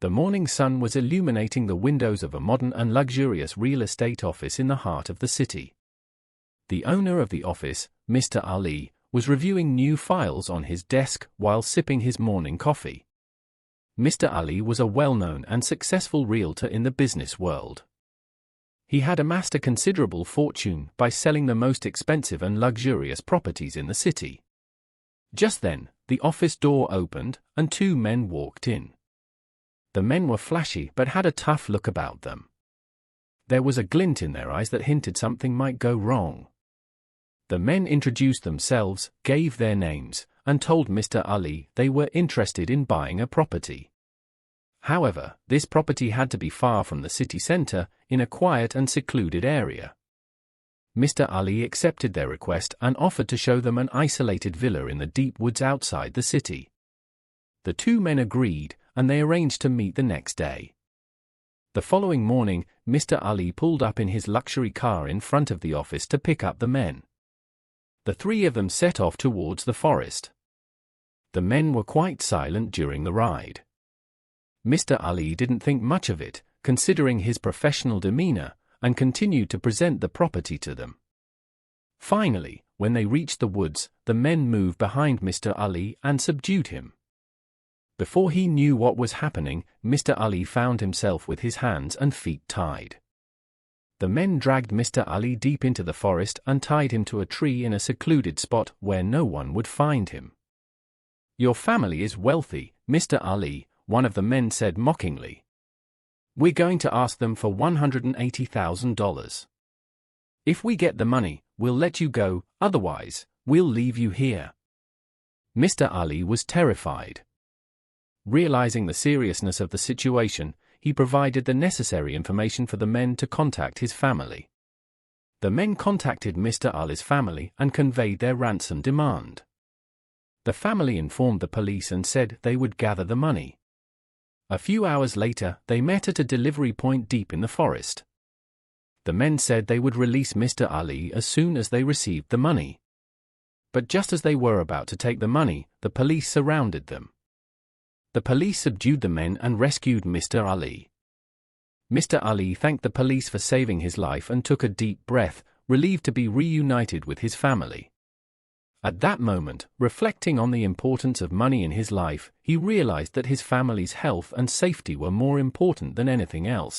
The morning sun was illuminating the windows of a modern and luxurious real estate office in the heart of the city. The owner of the office, Mr. Ali, was reviewing new files on his desk while sipping his morning coffee. Mr. Ali was a well-known and successful realtor in the business world. He had amassed a considerable fortune by selling the most expensive and luxurious properties in the city. Just then, the office door opened, and two men walked in. The men were flashy but had a tough look about them. There was a glint in their eyes that hinted something might go wrong. The men introduced themselves, gave their names, and told Mr. Ali they were interested in buying a property. However, this property had to be far from the city center, in a quiet and secluded area. Mr. Ali accepted their request and offered to show them an isolated villa in the deep woods outside the city. The two men agreed, and they arranged to meet the next day. The following morning, Mr. Ali pulled up in his luxury car in front of the office to pick up the men. The three of them set off towards the forest. The men were quite silent during the ride. Mr. Ali didn't think much of it, considering his professional demeanor, and continued to present the property to them. Finally, when they reached the woods, the men moved behind Mr. Ali and subdued him. Before he knew what was happening, Mr. Ali found himself with his hands and feet tied. The men dragged Mr. Ali deep into the forest and tied him to a tree in a secluded spot where no one would find him. "Your family is wealthy, Mr. Ali," one of the men said mockingly. "We're going to ask them for $180,000. If we get the money, we'll let you go, otherwise, we'll leave you here." Mr. Ali was terrified. Realizing the seriousness of the situation, he provided the necessary information for the men to contact his family. The men contacted Mr. Ali's family and conveyed their ransom demand. The family informed the police and said they would gather the money. A few hours later, they met at a delivery point deep in the forest. The men said they would release Mr. Ali as soon as they received the money. But just as they were about to take the money, the police surrounded them. The police subdued the men and rescued Mr. Ali. Mr. Ali thanked the police for saving his life and took a deep breath, relieved to be reunited with his family. At that moment, reflecting on the importance of money in his life, he realized that his family's health and safety were more important than anything else.